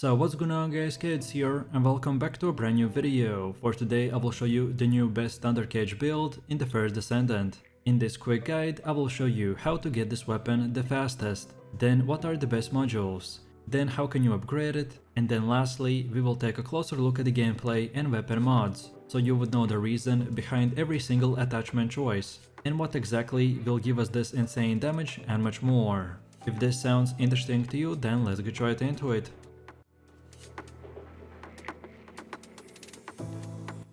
So what's going on guys, Kids here, and welcome back to a brand new video. For today I will show you the new best Thunder Cage build in the first Descendant. In this quick guide I will show you how to get this weapon the fastest, then what are the best modules, then how can you upgrade it, and then lastly we will take a closer look at the gameplay and weapon mods, so you would know the reason behind every single attachment choice, and what exactly will give us this insane damage and much more. If this sounds interesting to you, then let's get right into it.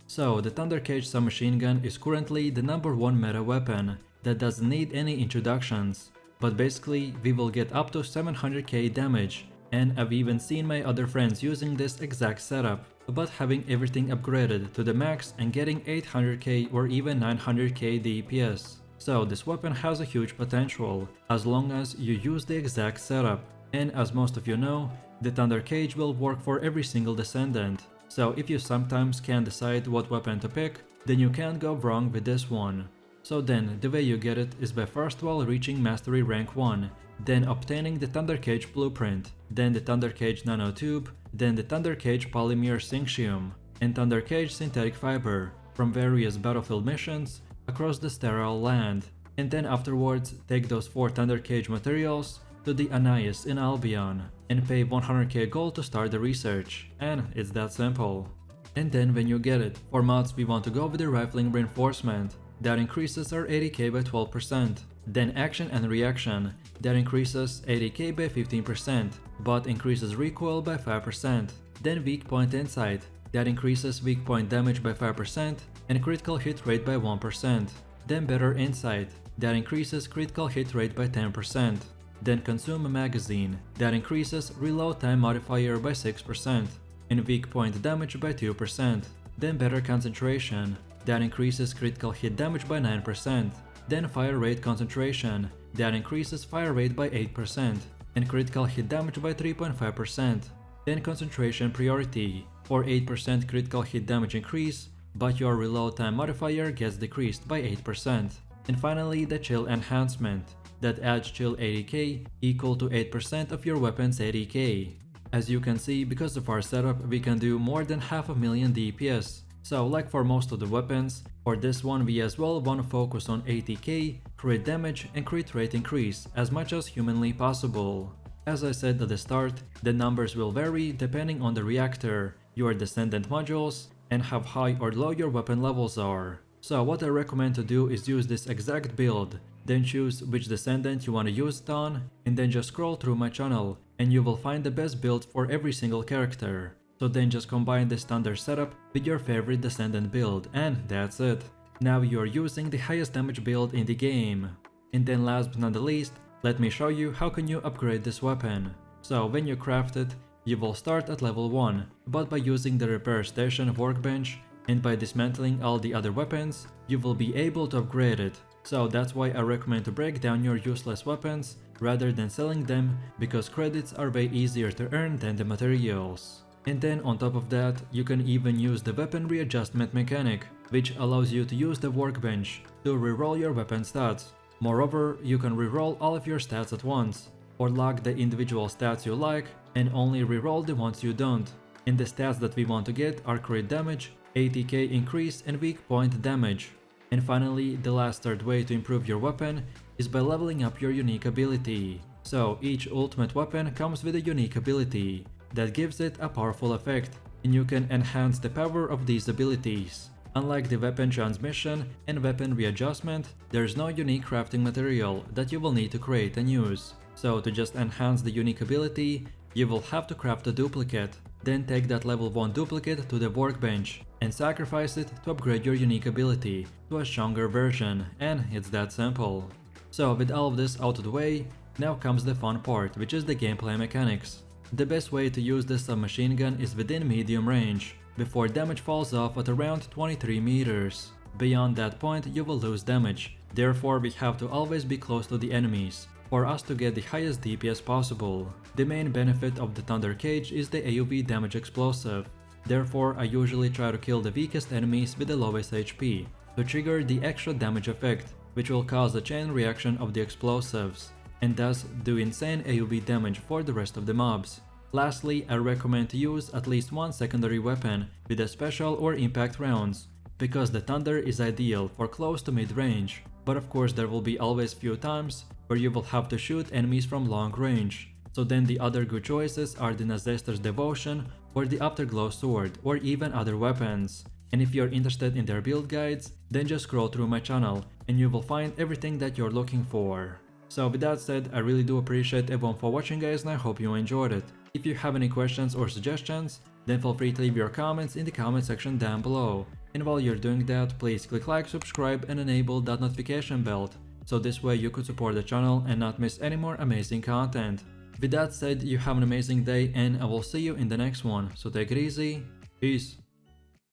So, the Thunder Cage submachine gun is currently the #1 meta weapon that doesn't need any introductions, but basically we will get up to 700k damage, and I've even seen my other friends using this exact setup, but having everything upgraded to the max and getting 800k or even 900k DPS. So this weapon has a huge potential, as long as you use the exact setup, and as most of you know, the Thunder Cage will work for every single Descendant. So if you sometimes can't decide what weapon to pick, then you can't go wrong with this one. So then, the way you get it is by first of all reaching Mastery Rank 1, then obtaining the Thunder Cage Blueprint, then the Thunder Cage Nanotube, then the Thunder Cage Polymer Synxium, and Thunder Cage Synthetic Fiber from various battlefield missions across the sterile land, and then afterwards take those 4 Thunder Cage materials to the Anais in Albion and pay 100k gold to start the research, and it's that simple. And then when you get it, for mods we want to go with the Rifling Reinforcement, that increases our 80k by 12%, then Action and Reaction, that increases 80k by 15%, but increases recoil by 5%, then Weak Point Insight, that increases weak point damage by 5% and critical hit rate by 1%, then Better Insight, that increases critical hit rate by 10%, then Consume a Magazine, that increases reload time modifier by 6% and weak point damage by 2%, then Better Concentration, that increases critical hit damage by 9%, then Fire Rate Concentration, that increases fire rate by 8% and critical hit damage by 3.5%, then Concentration Priority, for 8% critical hit damage increase, but your reload time modifier gets decreased by 8%, and finally the Chill Enhancement, that adds chill 80k equal to 8% of your weapon's 80k. As you can see, because of our setup we can do more than 500,000 DPS, so like for most of the weapons, for this one we as well want to focus on 80k, crit damage and crit rate increase as much as humanly possible. As I said at the start, the numbers will vary depending on the reactor, your Descendant modules, and how high or low your weapon levels are. So what I recommend to do is use this exact build, then choose which Descendant you want to use it on, and then just scroll through my channel and you will find the best build for every single character. So then just combine the standard setup with your favorite Descendant build, and that's it. Now you are using the highest damage build in the game. And then last but not the least, let me show you how can you upgrade this weapon. So when you craft it, you will start at level 1, but by using the repair station workbench and by dismantling all the other weapons, you will be able to upgrade it. So that's why I recommend to break down your useless weapons rather than selling them, because credits are way easier to earn than the materials. And then on top of that, you can even use the weapon readjustment mechanic, which allows you to use the workbench to reroll your weapon stats. Moreover, you can reroll all of your stats at once, or lock the individual stats you like and only reroll the ones you don't. And the stats that we want to get are crit damage, 80k increase and weak point damage. And finally, the last third way to improve your weapon is by leveling up your unique ability. So each ultimate weapon comes with a unique ability that gives it a powerful effect, and you can enhance the power of these abilities. Unlike the weapon transmission and weapon readjustment, there is no unique crafting material that you will need to create and use. So to just enhance the unique ability, you will have to craft a duplicate, then take that level 1 duplicate to the workbench and sacrifice it to upgrade your unique ability to a stronger version, and it's that simple. So with all of this out of the way, now comes the fun part, which is the gameplay mechanics. The best way to use this submachine gun is within medium range, before damage falls off at around 23 meters. Beyond that point you will lose damage, therefore we have to always be close to the enemies for us to get the highest DPS possible. The main benefit of the Thunder Cage is the AoE damage explosive, therefore I usually try to kill the weakest enemies with the lowest HP to trigger the extra damage effect, which will cause a chain reaction of the explosives, and thus do insane AoE damage for the rest of the mobs. Lastly, I recommend to use at least one secondary weapon with a special or impact rounds, because the Thunder is ideal for close to mid-range, but of course there will be always few times where you will have to shoot enemies from long range. So then the other good choices are the Nazester's Devotion or the Afterglow Sword, or even other weapons. And if you're interested in their build guides, then just scroll through my channel and you will find everything that you're looking for. So with that said, I really do appreciate everyone for watching guys, and I hope you enjoyed it. If you have any questions or suggestions, then feel free to leave your comments in the comment section down below. And while you're doing that, please click like, subscribe and enable that notification bell, so this way you could support the channel and not miss any more amazing content. With that said, you have an amazing day and I will see you in the next one, so take it easy, peace.